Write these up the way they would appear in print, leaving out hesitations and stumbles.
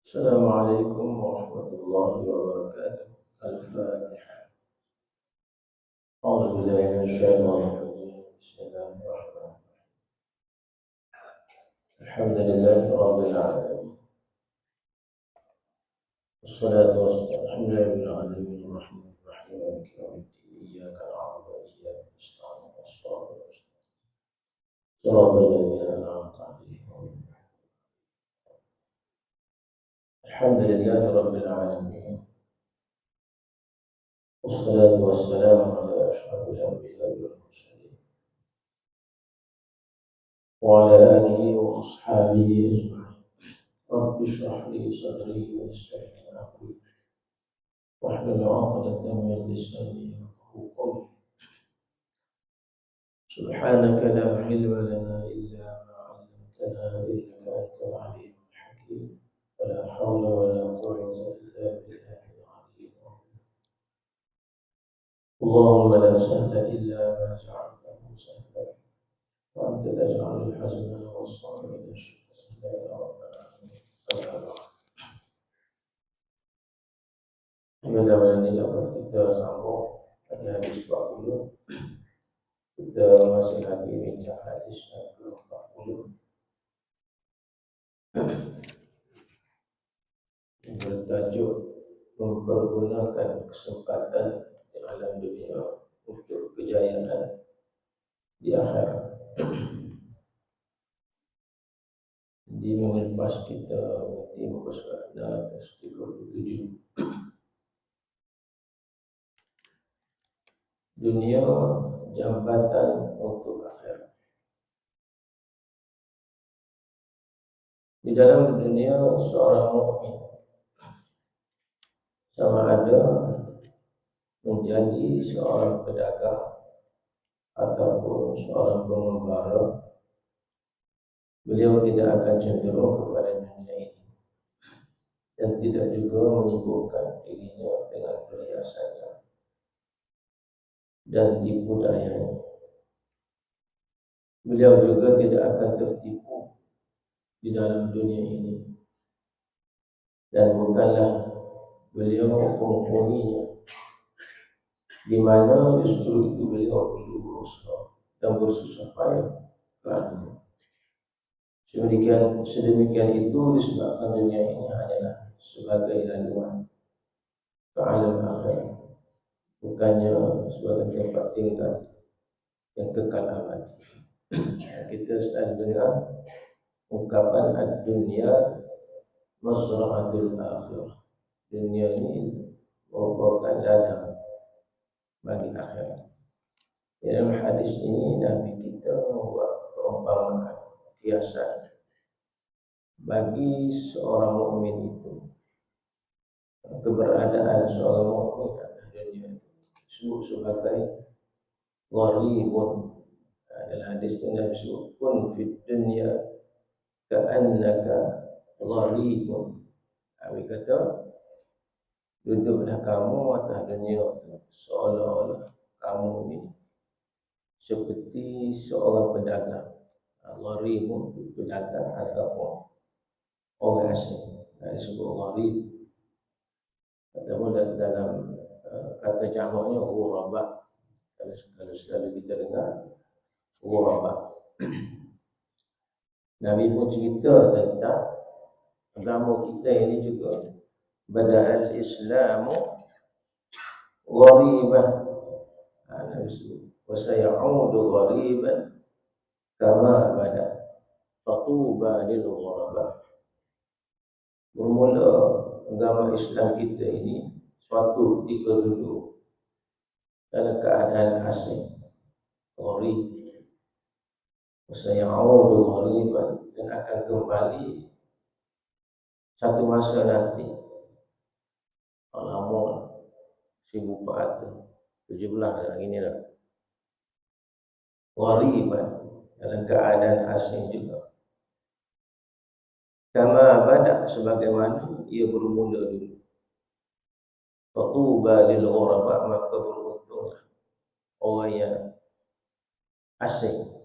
السلام عليكم ورحمة الله وبركاته. الفاتحة. أعوذ بالله من الشيطان الرجيم. بسم الله الرحمن الرحيم. الحمد لله رب العالمين، والصلاة والسلام الحمد لله رب العالمين الرحمن الرحيم مالك يوم الدين. إياك نعبد وإياك نستعين والصراط المستقيم صراط الذين أنعمت عليهم. الحمد لله رب العالمين، والصلاة والسلام على أشرف الأنبياء والمرسلين وعلى آله وأصحابه أجمعين. رب اشرح لي صدري ويسر لي أمري واحلل عقدة من لساني يفقهوا قولي. سبحانك لا علم لنا إلا ما علمتنا إنك أنت العليم الحكيم، ولا حول ولا قوة إلا بالله العلي العظيم. اللهم لا سهل إلا ما جعلته سهلا، وأنت تجعل الحزن والصعب إذا شئت سهلا يا رب العالمين. أما بعد، mudah-mudahan dapat kita sambung pada hadis 40. Kita masih lagi bincang hadis yang ke-40 yang bertajuk mempergunakan kesempatan di alam dunia untuk kejayaan di akhirat. Di minggu lepas kita mengerti muka surat 37. Dunia jambatan untuk akhirat. Di dalam dunia seorang mukmin sama ada menjadi seorang pedagang ataupun seorang pengembara, beliau tidak akan cenderung kepada dunia ini dan tidak juga menyibukkan dirinya dengan perhiasannya dan tipu dayanya. Beliau juga tidak akan tertipu di dalam dunia ini, dan bukanlah beliau penghuninya, di mana justru itu beliau perlu berusaha dan bersusah payah kerana sedemikian itu disebabkan dunia ini adalah sebagai laluan ke alam akhirat, bukannya sebagai tempat tinggal yang kekal abadi. Kita sedang dengar ungkapan ad-dunya mazra'atul akhirah. Dunia ini merupakan ladang bagi akhirat. Dalam hadis ini Nabi kita membuat perumpamaan, kiasan bagi seorang mukmin itu. Keberadaan seorang mukmin atas dunia itu disebut sebagai gharibun. Dalam hadis itu Nabi sebut kun fid dunya ka'annaka gharibun. Nabi kata, duduklah kamu atas dunia itu seolah-olah kamu ini seperti seorang pedagang. Gharibun, pedagang ataupun orang asing. Disebut gharib. Ataupun dalam kata jamaknya ghuraba. Kalau selalu kita dengar ghuraba. Nabi pun cerita tentang agama kita ini juga. Bada'al Islamu ghariban. Nabi sebut wa sayaudu ghariban kama bada. Fatuba lil ghuraba. Bermula agama Islam kita ini suatu ketika dulu dalam keadaan asing, gharib. Sayaudu ghariban, dan akan kembali satu masa nanti. Lama 1417 dah ini dah. Ghariban, dalam keadaan asing juga. Kama bada, sebagaimana ia bermula dulu. Fatuba lil ghuraba, maka beruntunglah orang yang asing.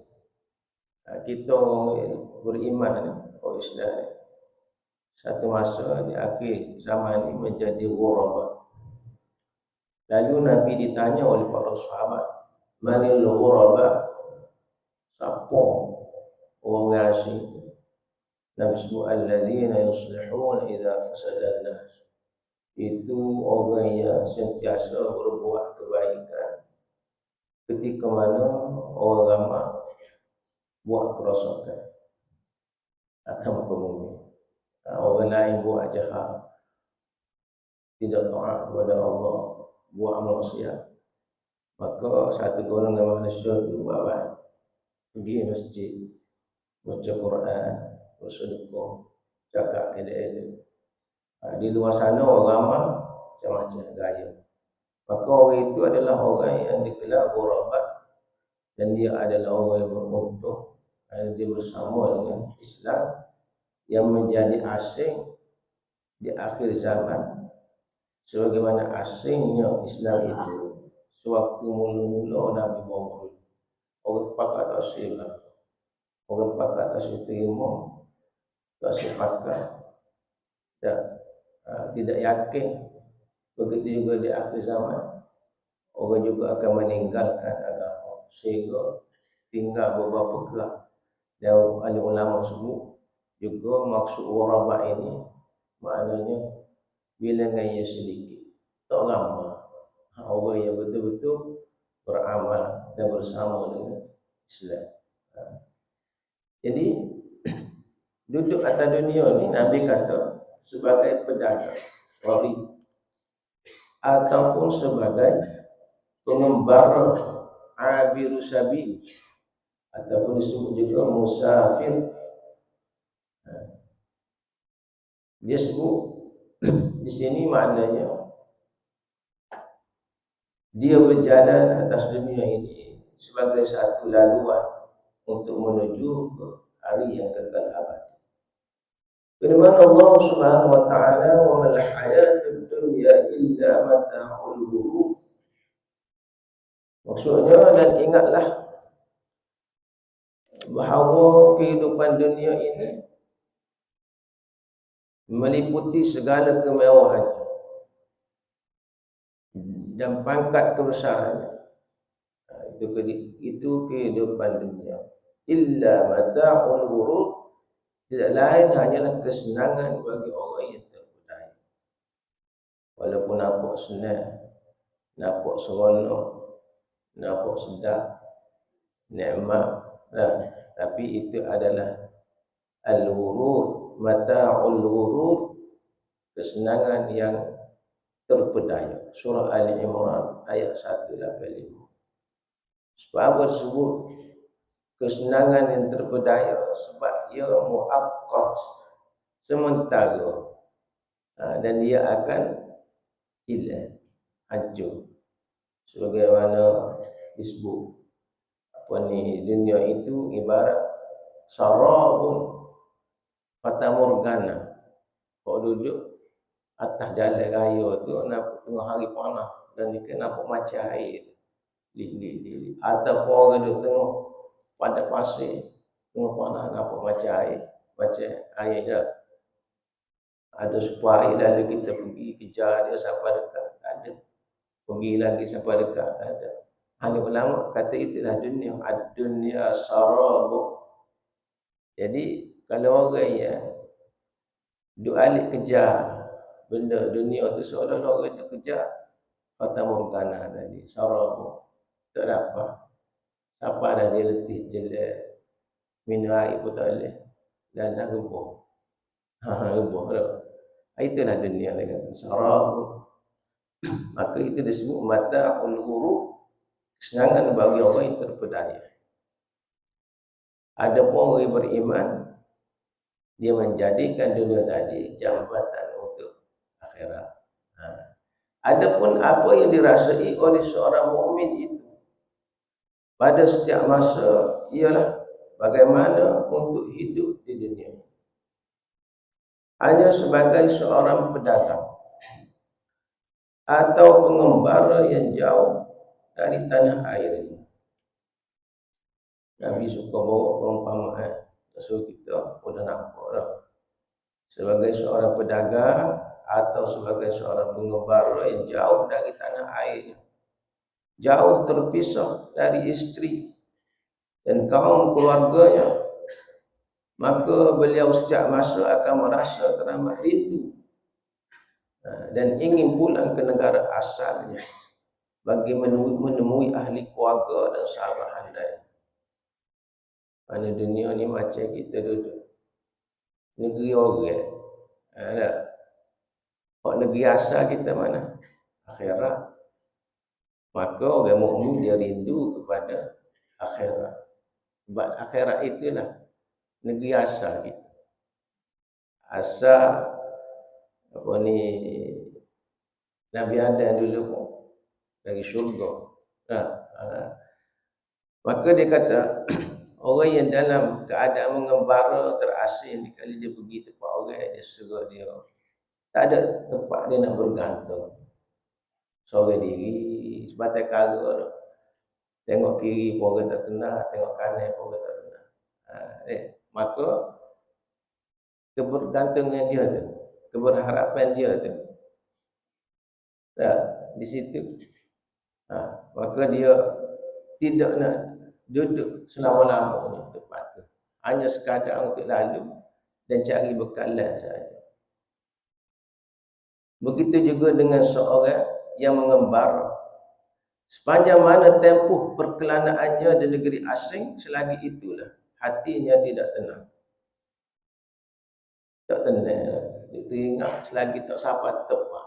Kita orang beriman, orang Islam, satu masa di akhir zaman ini menjadi ghuraba. Lalu Nabi ditanya oleh para sahabat, manil ghuraba? Siapa orang asing itu? Nabi sebut alladzina yuslihun idza fasada an-nas. Itu orang yang sentiasa berbuat kebaikan ketika mana orang ramai buat kerosakan atau muka bumi. Orang lain buat jahat, tidak taat kepada Allah, buat maksiat, maka satu golongan manusia itu buat baik, pergi masjid, baca Quran, bersedekah, jaga elok-elok. Di luar sana orang ramai macam-macam gaya. Maka orang itu adalah orang yang digelar ghuraba, dan dia adalah orang yang beruntung, dia bersama dengan Islam yang menjadi asing di akhir zaman, sebagaimana asingnya Islam itu sewaktu mula-mula Nabi Muhammad. Orang pakat tak silap, orang pakat tak terima, tak sepakat, tidak yakin. Begitu juga di akhir zaman, orang juga akan meninggalkan agama, sehingga tinggal beberapa kelak. Dan ahli ulama sebut juga maksud ghuraba ini maknanya bilangan yang sedikit, tak ramai orang yang betul-betul beramal dan bersama dengan Islam. Jadi duduk atas dunia ni Nabi kata sebagai pedagang, wari, ataupun sebagai pengembara, abiru sabil, ataupun disebut juga musafir. Dia sebut di sini maknanya dia berjalan atas dunia ini sebagai satu laluan untuk menuju ke hari yang kekal abadi. Firman Allah Subhanahu wa taala, "Wa mal hayatud dunya illa mata'ul ghurur." Maksudnya, dan ingatlah bahawa kehidupan dunia ini meliputi segala kemewahannya dan pangkat kebesarannya. Itu kehidupan dunia. Illa mata'ul ghurur, tidak lain hanyalah kesenangan bagi orang yang terpedaya. Walaupun nampak senang, nampak seronok, nampak sedap, nikmat, tapi itu adalah al-ghurur, mata'ul ghurur, kesenangan yang terpedaya. Surah Ali Imran ayat 185. Sebab apa disebut kesenangan yang terpedaya? Sebab ia muaqqat, sementara, dan dia akan hilang, hancur. Sebagaimana disebut dunia itu ibarat sarabun fatamorgana. Kalau duduk atas jalan raya tu nampak tengah hari panas dan dia nampak macam air li. Ataupun orang duduk tengah pada pasir tengah panas nampak macam air dah. Ada supaya lalu kita pergi kejar dia sampai dekat, ada. Pergi lagi sampai dekat, ada. Ahli ulama kata itulah dunia, ad-dunya sarabu. Jadi kalau orang yang duk alik kejar benda dunia tu, seolah-olah orang duk kejar fata morgana tadi, sarabu, tak dapat. Siapa dah dia letih jelek, minum air pun tak boleh, dan dah rebuh. Rebuh dah. Itulah dunia dia kata sarabu. Maka itu disebut mata'ul ghurur, kesenangan bagi orang yang terpedaya. Adapun orang yang beriman, dia menjadikan dunia tadi jambatan untuk akhirat. Adapun apa yang dirasai oleh seorang mukmin itu pada setiap masa ialah bagaimana untuk hidup di dunia ini. Hanya sebagai seorang pedagang atau pengembara yang jauh dari tanah air ini. Nabi suka bawa perumpamaan, so kita sudah nampak dah. sebagai seorang pedagang atau sebagai seorang pengembara yang jauh dari tanah airnya, jauh terpisah dari istri dan kaum keluarganya, maka beliau setiap masa akan merasa teramat rindu dan ingin pulang ke negara asalnya bagi menemui ahli keluarga dan sahabat handai. Mana dunia ni macam kita duduk negeri orang. Tak? Kalau negeri asal kita mana? Akhirat. Maka orang mukmin dia rindu kepada akhirat. Sebab akhirat itulah negeri asal kita. Asal apa ni, Nabi Adam dulu pun dari syurga. Maka dia kata orang yang dalam keadaan mengembara terasing kali dia pergi tempat orang, dia suruh dia tak ada tempat dia nak bergantung. Seorang diri sebatai kara, tengok kiri pun orang tak kenal, tengok kanan pun orang tak kenal. Maka kebergantungan dia tu, keberharapan dia tu, di situ. Maka dia tidak nak duduk selama-lamanya tempat tu, hanya sekadar untuk lalu dan cari bekalan saja. Begitu juga dengan seorang yang mengembara. Sepanjang mana tempoh perkelanaannya di negeri asing, selagi itulah hatinya tidak tenang. Tak tenang. Dia teringat selagi tak sampai tepat.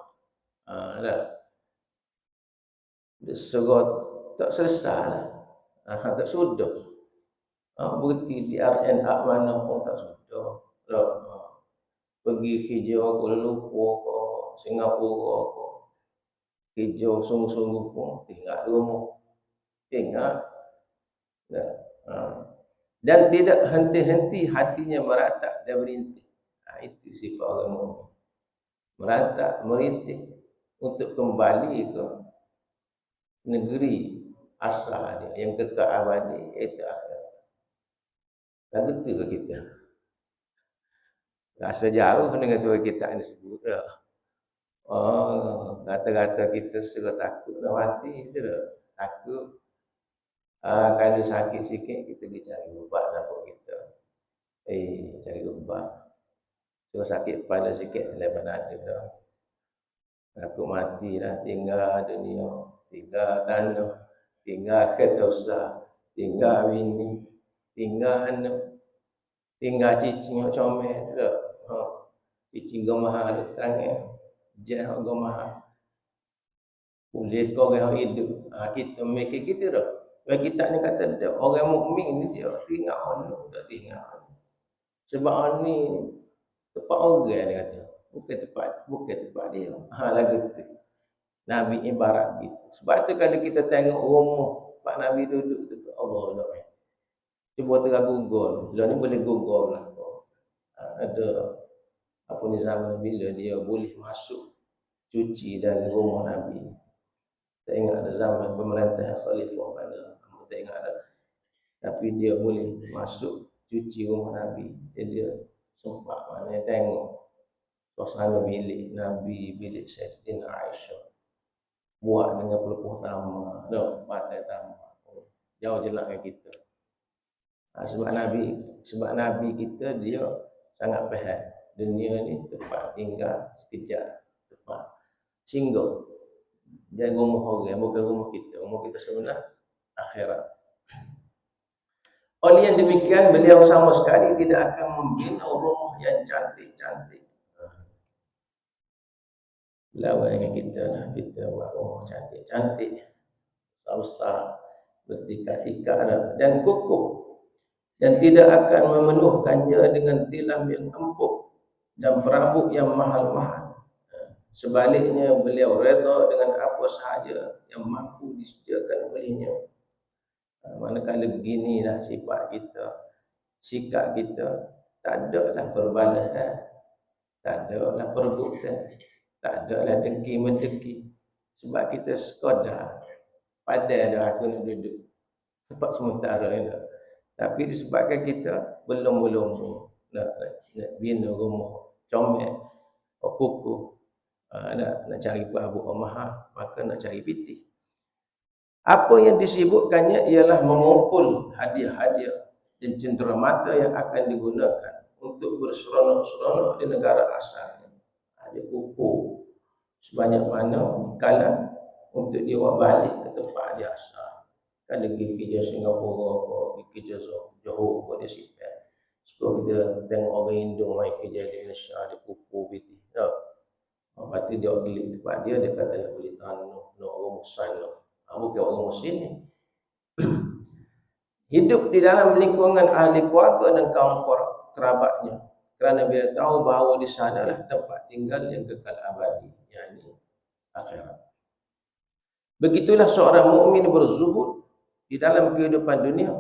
Dia serot tak selesai lah. Tak sudah. Berhenti di RNA mana pun tak sudah. Pergi hijau Kuala Lumpur ke Singapura ke, hijau sungguh-sungguh pun tinggal di rumah. Tinggal. Dan tidak henti-henti hatinya meratap dan merintih. Itu sifat orang mukmin. Meratap, merintih untuk kembali ke negeri asal dia yang kekal abadi, iaitu akhirat. Dan betul ke kita? Rasa jauh dengan Tuhan kita yang disebut. Kata-kata kita suka takut nak mati je dah. Takut. Kalau sakit sikit kita pergi cari ubat dapat kita. Cari ubat. So sakit kepala sikit telepan ada dah. Takut mati dah, tinggal dunia, tinggal tanah, tinggal kereta usah, tinggal bini, tinggal anak, tinggal cicing yang comel dah. Cicing gemah ada tangan. Jangan gemah. Boleh kau orang hidup. Kita mikir kita dah. Bagi kita ni kata dia, orang mukmin ni dia teringat Allah, tak teringat. Sebab ni tempat orang dia kata. Bukan tempat dia. Lagu tu. Nabi ibarat gitu. Sebab tu kalau kita tengok rumah Pak Nabi duduk tu, Allah Allah. Cuba tergugul. Lah ni boleh gugul lah. Ada apa ni zaman bila dia boleh masuk cuci dalam rumah Nabi. Tak ingat ada zaman pemerintah khalifah mana. Tak ingat ada. Tapi dia boleh masuk cuci rumah Nabi. Dia sempat mana tengok suasana bilik Nabi, bilik Sayyidatina Aisyah. Buat dengan pelupuh tamar, batai tamar. Jauh jelak dengan kita. Sebab Nabi kita dia sangat faham. Dunia ni tempat tinggal sekejap, tempat singgah. Jangan rumah orang, bukan rumah kita. Rumah kita sebenar akhirat. Oleh yang demikian, beliau sama sekali tidak akan membina rumah yang cantik-cantik. Lawan dengan kita lah, kita buat rumah cantik-cantik, besar, bertikar-tikar dan kukuh, dan tidak akan memenuhkannya dengan tilam yang empuk dan perabot yang mahal-mahal. Sebaliknya, beliau redha dengan apa sahaja yang mampu disediakan olehnya. Manakala beginilah sifat kita, sikap kita, tak adalah perbalahan, tak adalah perebutan, tak adalah dengki-mendengki. Sebab kita sekadar pandai dah aku nak duduk tempat sementara ni. Tapi disebabkan kita belum nak bina rumah comel, kukuh, nak cari perabot mahal, maka nak cari piti. Apa yang disebutkannya ialah mengumpul hadiah-hadiah dan cenderamata yang akan digunakan untuk berseronok-seronok di negara asalnya. Dia kumpul sebanyak mana kalan untuk dia buat balik ke tempat dia asal. Kan dia pergi kerja Singapura, pergi kerja Johor, dia simpan. Sebab kita tengok orang Indo mai kerja di Malaysia, dia kumpul piti. Lepas tu dia beli tempat dia kata dia boleh tahan orang Muslim. Bukan orang Muslim ni. Hidup di dalam lingkungan ahli keluarga dan kaum kerabatnya. Kerana bila tahu bahawa di sanalah tempat tinggal yang kekal abadi, yakni akhirat. Begitulah seorang mukmin berzuhud di dalam kehidupan dunia.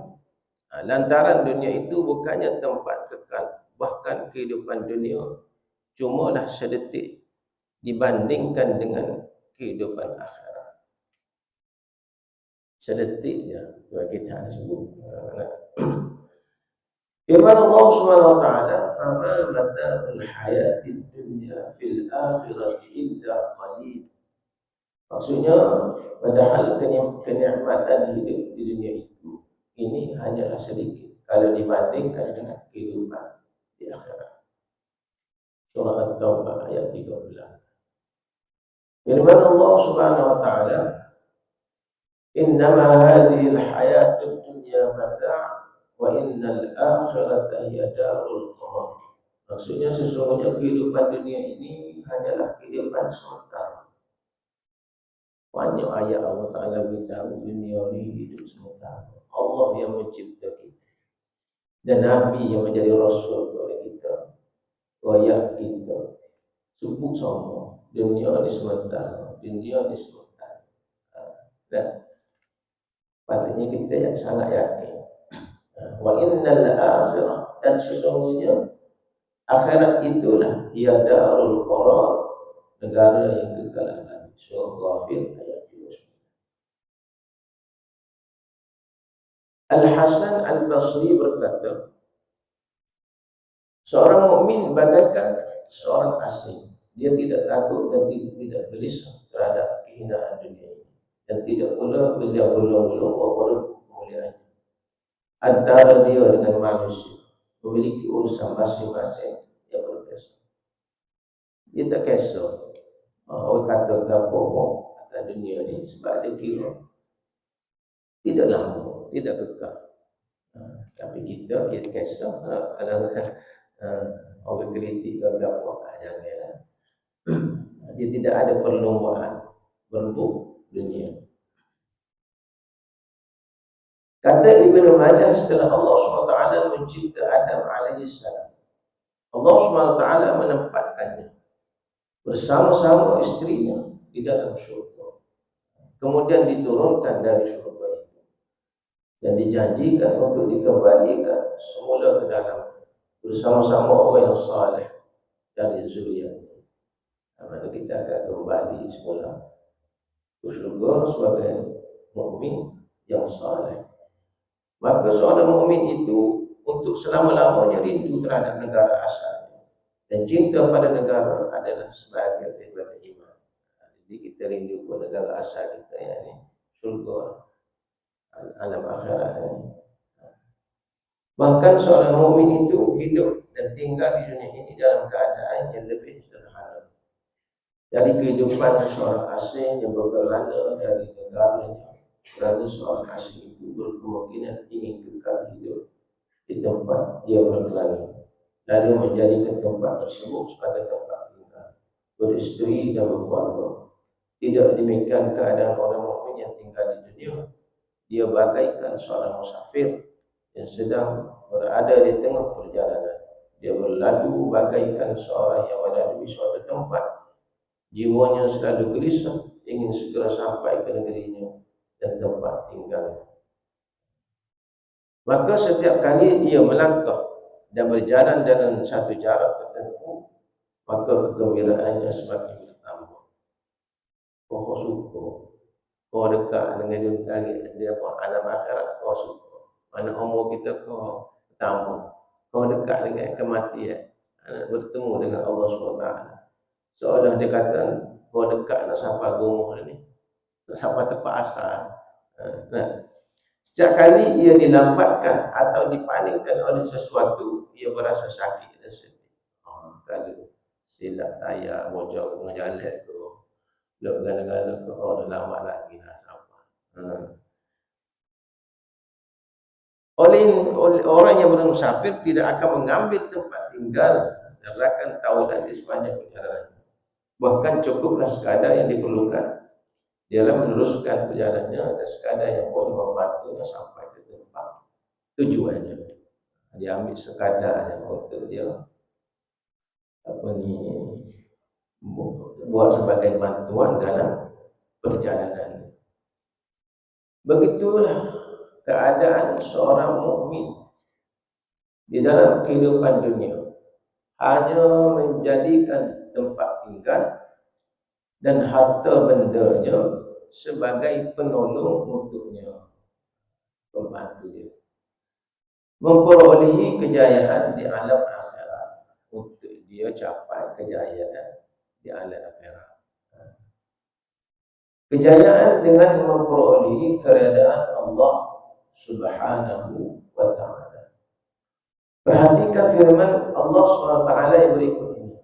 Lantaran dunia itu bukannya tempat kekal, bahkan kehidupan dunia cumalah sedetik dibandingkan dengan kehidupan akhirat. Sedetik je kita sebut. Firman Allah Subhanahu wa taala, "Fama mata'ul hayatid dunya fil akhirati illa qalil." Maksudnya, padahal kenikmatan hidup di dunia itu ini hanyalah sedikit kalau dibandingkan dengan kehidupan di akhirat. Surah At-Taubah ayat 13. Firman Allah Subhanahu wa taala, "Innama hadhihi al-hayatud dunya mata' wa innal akhirata hiya darul qarar." Maksudnya sesungguhnya kehidupan dunia ini hanyalah kehidupan sementara. Banyak ayat Allah Ta'ala beritahu dunia ini hidup sementara. Allah yang mencipta kita dan Nabi yang menjadi Rasul kepada kita, ayat kita sebut sama dunia ini sementara, dunia ini sementara. Dan patutnya kita yang sangat yakin. Wa innal akhirah, dan sesungguhnya akhirat itulah ia darul qarar, negara yang kekal abadi. Surah Ghafir ayat 29. Al-Hasan Al-Basri berkata, seorang mukmin bagaikan seorang asing. Dia tidak takut dan tidak gelisah terhadap kehinaan dunia ini, dan tidak pula beliau belum kemuliaannya. Antara dia dengan manusia memiliki urusan masing-masing yang berbeza. Dia tak kisah orang kata apa atas dunia ni, sebab dia kira tidak lama, tidak kekal. Tapi kita kisah kalau orang kritik ke apa, janganlah. Dia tidak ada perlombaan berebut dunia. Kata Ibnu Majah, setelah Allah SWT mencipta Adam AS, Allah SWT menempatkannya bersama-sama istrinya di dalam syurga. Kemudian diturunkan dari syurga itu dan dijanjikan untuk dikembalikan semula ke dalam bersama-sama orang yang saleh dari zuriatnya. Maka kita akan kembali semula ke syurga sebagai mukmin yang saleh. Maka seorang mukmin itu untuk selama-lamanya rindu terhadap negara asalnya, dan cinta pada negara adalah sebahagian daripada iman. Jadi kita rindu pada negara asal kita, yakni syurga, alam akhirat ini. Bahkan seorang mukmin itu hidup dan tinggal di dunia ini dalam keadaan yang lebih sederhana dari kehidupan seorang asing yang berkelana dari negaranya. Kerana seorang asing itu berkemungkinan ingin kekal hidup di tempat dia berkelana, lalu menjadikan tempat tersebut sebagai tempat tinggal, beristeri dan berkeluarga. Tidak demikian keadaan orang mukmin yang tinggal di dunia. Dia bagaikan seorang musafir yang sedang berada di tengah perjalanan. Dia berlalu bagaikan seorang yang melalui suatu tempat. Jiwanya selalu gelisah, ingin segera sampai ke negerinya dan tempat tinggalnya. Maka setiap kali ia melangkah dan berjalan dalam satu jarak tertentu, maka kegembiraannya semakin bertambah. Kau suka, kau dekat dengan dia alam akhirat, kau suka. Mana umur kita kau bertambah, kau dekat dengan kematian, bertemu dengan Allah SWT. Seolah dia kata, kau dekat nak sampai agama ni, nak sampai tempat asal. Setiap kali ia dilambatkan atau dipalingkan oleh sesuatu, ia berasa sakit dan sedih. Kalau silap tayar, bocor tengah jalan tu, lep gala-gala tu, dah lambat lagi dah sampai. Oleh orang yang bermusafir tidak akan mengambil tempat tinggal dan akan tahunan di sepanjang perjalanan. Bahkan cukuplah sekadar yang diperlukan dalam meneruskan perjalanannya dan sekadar yang boleh membantunya sampai ke tempat tujuannya. Dia ambil sekadar yang untuk dia buat sebagai bantuan dalam perjalanan. Begitulah keadaan seorang mukmin di dalam kehidupan dunia, hanya menjadikan tempat tinggal dan harta bendanya sebagai penolong untuknya, pembantu dia memperolehi kejayaan di alam akhirat, untuk dia capai kejayaan di alam akhirat. Kejayaan dengan memperolehi keredaan Allah Subhanahu wa ta'ala. Perhatikan firman Allah SWT yang berikut ini.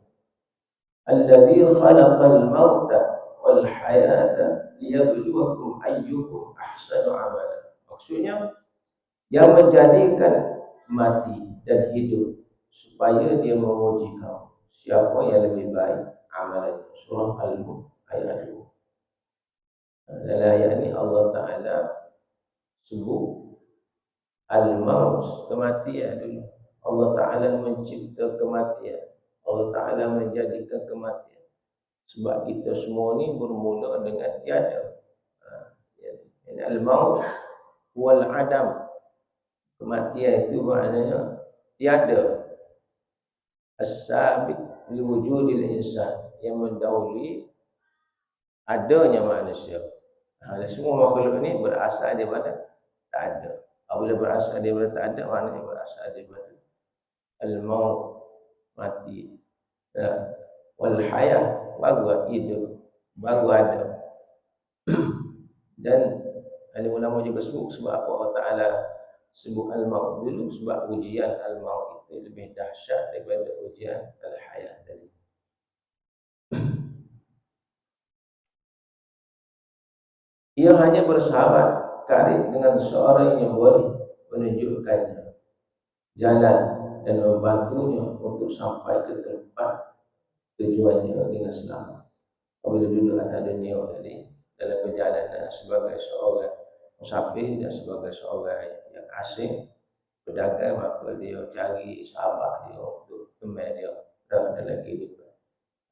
Alladzi khalaqal mauta wal hayata liyabluwakum ayyukum ahsanu amala. Maksudnya, yang menjadikan mati dan hidup supaya dia menguji kamu siapa yang lebih baik amalan. Surah Al-Mulk ayat 2. Dalam ayat ini Allah Ta'ala sebut al-maut, kematian dulu. Allah Ta'ala mencipta kematian, Allah Ta'ala menjadikan kematian. Sebab kita semua ni bermula dengan tiada. Ini al-maut wal adam. Kematian itu maknanya tiada. As-sabiq li wujudil insan, yang mendahului adanya manusia. Semua makhluk ni berasal daripada tak ada. Apabila berasal daripada tak ada, maknanya berasal daripada al-maut, mati. Wal hayat, baru hidup, baru ada. Dan ahli ulama juga sebut sebab apa Allah Ta'ala sebut al-maut dulu, sebab ujian al-maut itu lebih dahsyat daripada ujian al-hayat tadi. Ia hanya bersahabat karib dengan seorang yang boleh menunjukkannya jalan dan membantunya untuk sampai ke tempat tujuannya dengan selamat. Apabila duduk atas dunia tadi, dalam perjalanan sebagai seorang musafir dan sebagai seorang yang asing, berdagang, maka dia cari sahabat dia untuk teman dia dalam kehidupan.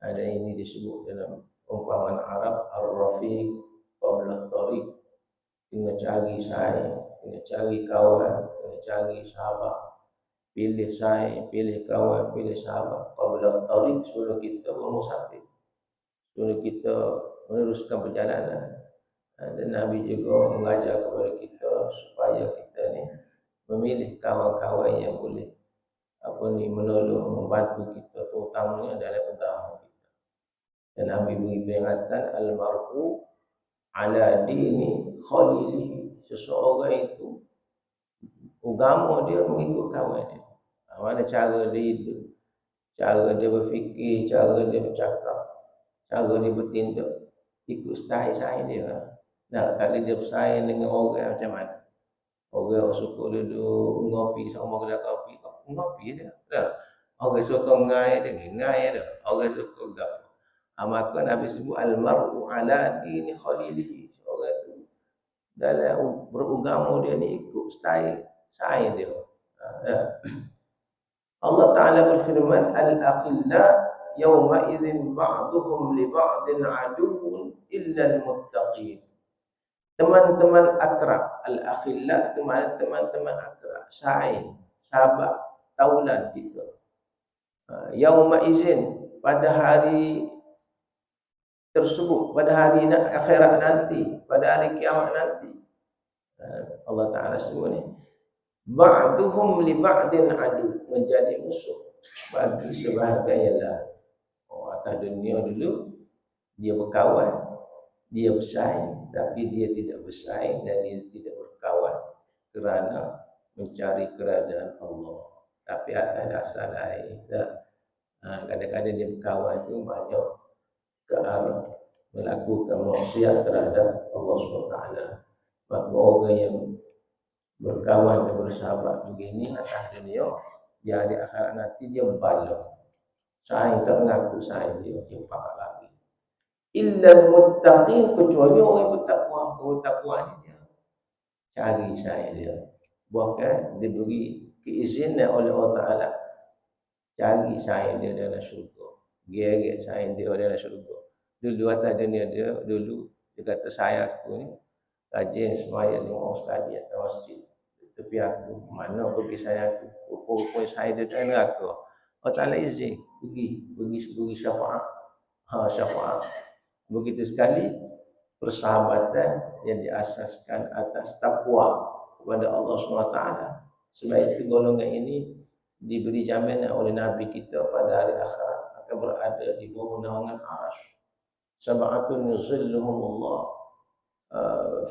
Ada ini disebut dalam umpamaan Arab, ar-rafiq qabla at-tariq. Kena cari saing, kena cari kawan, kena cari sahabat. Pilih saing, pilih kawan, pilih sahabat qabla at-tariq, sebelum kita bermusafir, sebelum kita meneruskan perjalanan. Dan Nabi juga mengajar kepada kita supaya kita ni memilih kawan-kawan yang boleh menolong, membantu kita, terutamanya dalam agama kita. Dan Nabi beri peringatan, al-mar'u ala dini khalilihi. Seseorang itu agama dia mengikut kawan dia. Mana cara dia hidup, cara dia berfikir, cara dia bercakap, cara dia bertindak, ikut style dia. Kalau dia bersaing dengan orang macam mana? Orang suka duduk ngopi sama kedai kopi, ngopi je. Orang suka ngai dia. Orang suka gapo. Maka Nabi sebut al-mar'u ala dini khalilihi. Orang tu dalam beragama dia ni ikut style dia. Allah Ta'ala berfirman, al-aqilla yawma idzin ba'duhum li ba'din aduwwun illa al-muttaqin. Teman-teman akrab, al-akhilla itu maknanya teman-teman akrab, saing, sahabat, taulan kita. Yauma izin, pada hari tersebut, pada hari akhirat nanti, pada hari kiamat nanti. Allah Ta'ala sebut ni, ba'duhum li ba'din adu, menjadi musuh bagi sebahagian ialah atas dunia dulu dia berkawan, dia bersaing, tapi dia tidak bersaing dan dia tidak berkawan kerana mencari keredaan Allah. Tapi atas dasar lain, kadang-kadang dia berkawan itu banyak ke arah melakukan maksiat terhadap Allah SWT. Maka orang yang berkawan dan bersahabat begini atas dunia, di hari akhirat nanti dia berpahala. Saing tak mengaku saing dia pakat lagi. Illa muttaqin, kecuali orang yang bertakwa. Orang bertakwa ni dia cari saing dia. Bahkan diberi keizinan oleh Allah Ta'ala cari saing dia dalam syurga. Geret saing dia dalam syurga. Dulu atas dunia dia kata saya aku ni rajin sembahyang 5 waktu sekali atas masjid. Tapi aku mana pergi saya aku? Rupa-rupa saya dia dalam neraka. Allah Ta'ala izin bagi syafaat. Syafaat. Begitu sekali persahabatan yang diasaskan atas takwa kepada Allah SWT. Sebab itu golongan ini diberi jaminan oleh Nabi kita pada hari akhirat akan berada di bawah naungan Arsy. Sab'atun yuzilluhumullah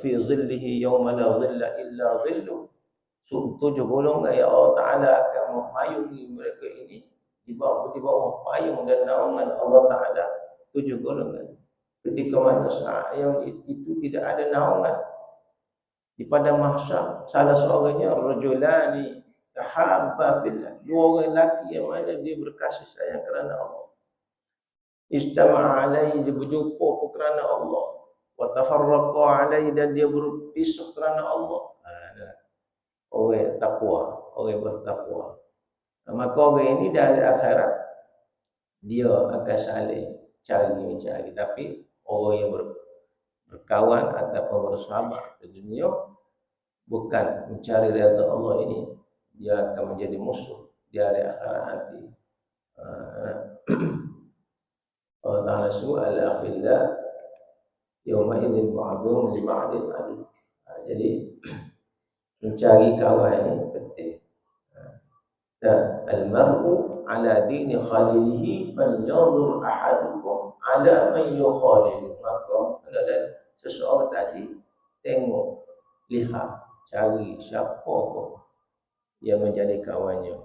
fi zillihi yawma la zilla illa zilluh. 7 golongan yang Allah Ta'ala akan memayungi mereka ini di bawah payung dan naungan Allah Ta'ala. 7 golongan. Ketika mana saat yang itu tidak ada naungan di padang mahsyar, salah seorangnya rajulani tahabba fillah, 2 orang lelaki yang mana dia berkasih sayang kerana Allah. Ijtama'a alaihi, dia berjumpa kerana Allah. Wa tafarraqa alaihi, dan dia berpisah kerana Allah. Orang takwa, orang bertakwa. Maka orang ini dari akhirat dia akan saling cari, tapi orang yang berkawan ataupun bersahabat di dunia bukan mencari redha Allah ini, dia akan menjadi musuh di hari akhirat nanti. Allah Ta'ala suruh al-akhillah yawma idzin ba'dhum li ba'din adu. Jadi mencari kawan ini penting. Dan al-mar'u ala dini khalilihi falyanzur ahadukum ala man yukhalil. Maka seseorang tadi tengok, lihat, cari siapa yang menjadi kawannya.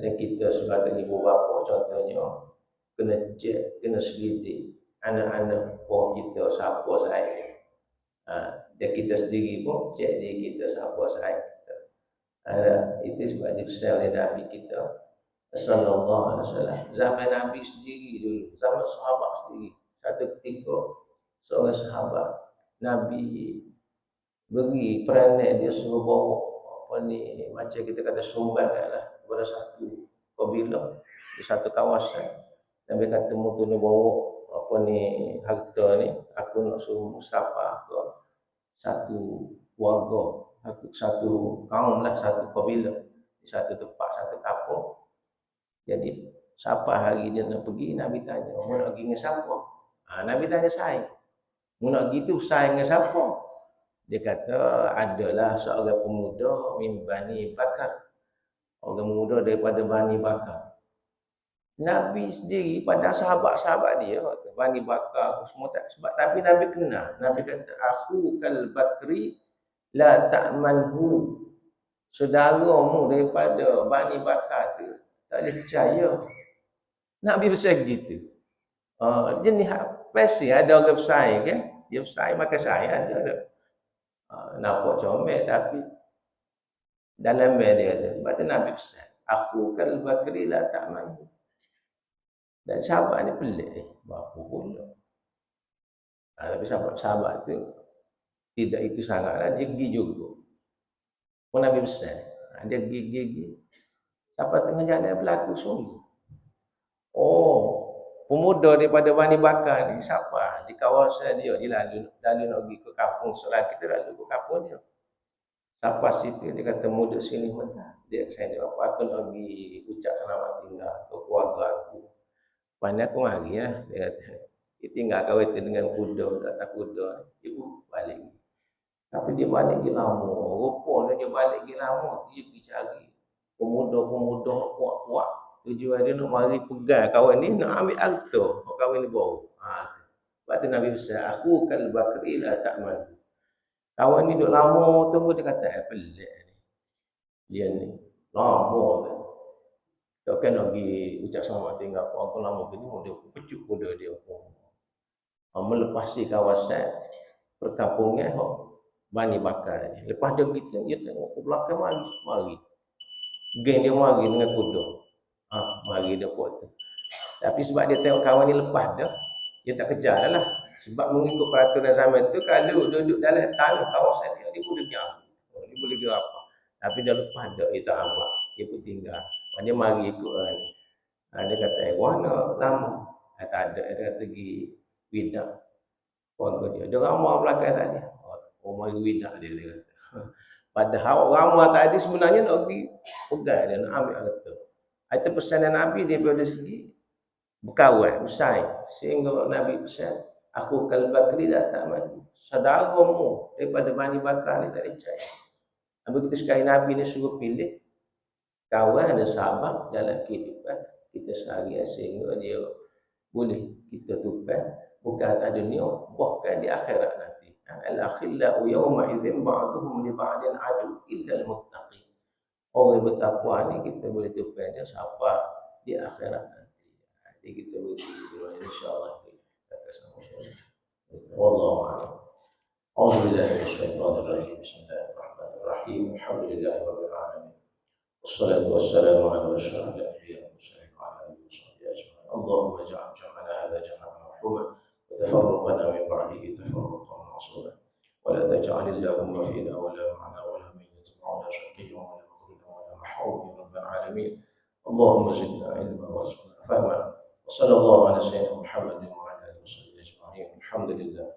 Dan kita sebagai ibu bapa contohnya kena cek, kena selidik anak-anak kita siapa sayang. Dan kita sendiri pun cek diri kita siapa sayang kita. Itu sebab dipesan oleh Nabi kita sallallahu alaihi wasallam. Zaman Nabi sendiri dulu, zaman sahabat sendiri. Satu ketika seorang sahabat Nabi beri peranan, dia suruh bawa macam kita kata sumbangan lah kepada satu kabilah di satu kawasan. Nabi kata mu tu bawa harta ni, aku nak suruh musafah ke satu warga, satu kaum lah, satu kabilah di satu tempat, satu kampung. Jadi siapa hari dia nak pergi, Nabi tanya, mu nak pergi dengan siapa? Nabi tanya saya, mu nak pergi tu saya dengan siapa? Dia kata adalah seorang pemuda min Bani Bakar, orang muda daripada Bani Bakar. Nabi sendiri pada sahabat-sahabat dia Bani Bakar semua tak sebab, tapi Nabi kenal. Nabi kata akhu kal bakri la ta'manhu, saudaramu daripada Bani Bakar tu tak boleh percaya. Nabi bersaing gitu. Jenis pasti ada orang bersaing kan, dia bersaing maka saya ada. Nampak comel tapi dalam dia tu sebab tu Nabi bersaing akhu kal bakri la ta'manhu. Dan sahabat ni pelik, berapa pula. Tapi sahabat tu tidak itu sangatlah, dia pergi juga. Pun Nabi besar, dia pergi. Sampai tengah jalan berlaku sungguh. Pemuda daripada Bani Bakar ni siapa? Di kawasan dia lalu nak pergi ke kampung seorang kita, lalu ke kampung dia. Sampai situ dia kata muda sini mana? Dia saya jawab aku nak pergi ucap selamat tinggal ke keluarga aku. Pandai aku mari ya, dia kata. Dia tinggal kawin tu dengan kuda, atas kuda. Ibu balik. Tapi dia balik lagi lama. Rupanya dia balik lagi lama, dia pergi cari pemuda-pemuda kuat-kuat. Tujuan dia nak mari pegang kawan ni, nak ambil harta kawan ni bawa. Lepas tu Nabi pesan, aku kal bakri la ta'man. Kawan ni duk lama tunggu, dia kata, pelik ni. Dia ni, lama kan. Tak kan nak pergi ucap selamat tinggal aku lama gini, dia pecut kuda dia. Melepasi kawasan perkampungan Bani Bakar ni. Lepas dia begitu, dia tengok ke belakang mari. Geng dia mari dengan kuda. Mari dia buat tu. Tapi sebab dia tengok kawan ni lepas dah, dia tak kejar dah lah. Sebab mengikut peraturan zaman tu, kalau duduk dalam tanah kawasan dia boleh pergi dia boleh pergi apa. Tapi dia lepas dah, dia tak amat. Dia pun tinggal. Dia mari ikut kan. Dia kata, mana lama? Tak ada, dia kata pergi bidak. Keluarga dia. Dia ramah belakang tadi. Mari bidak dia kata. Padahal ramah tadi sebenarnya nak pergi pegang dia, nak ambil harta. Itu pesanan Nabi daripada segi berkawan, bersaing. Sehingga Nabi pesan, aku kal bakri la ta'man. Saudaramu daripada Bani Bakar ni tak dicari. Begitu sekali Nabi ni suruh pilih kawan dan sahabat dalam kehidupan kita seharian sehingga dia boleh kita tumpang bukan kat dunia, bahkan di akhirat nanti. Al-akhillau yawma idzin ba'duhum li ba'din adu illa al-muttaqin. Orang bertakwa ni kita boleh tumpang dia siapa di akhirat nanti. Jadi kita boleh bersyukur insya-Allah kita sama-sama. Wallahu a'lam. A'udzu billahi minasyaitonir rajim. Bismillahirrahmanirrahim. Alhamdulillahirabbil alamin. Wassalatu wassalamu ala asyrafil anbiya'i wal mursalin wa ala alihi washabbihi ajma'in. Allahumma ij'al jam'ana hadha jam'an marhuma wa tafarraqana min ba'dihi tafarraqan ma'suma. Wa la taj'al Allahumma fina wa la ma'ana wa la man yatba'una shaqiyyan wa la madrudan wa la mahrum ya rabbal alamin. Allahumma zidna ilma warzuqna fahma. Wa sallallahu ala sayyidina Muhammadin wa ala alihi washabbihi ajma'in. Alhamdulillah.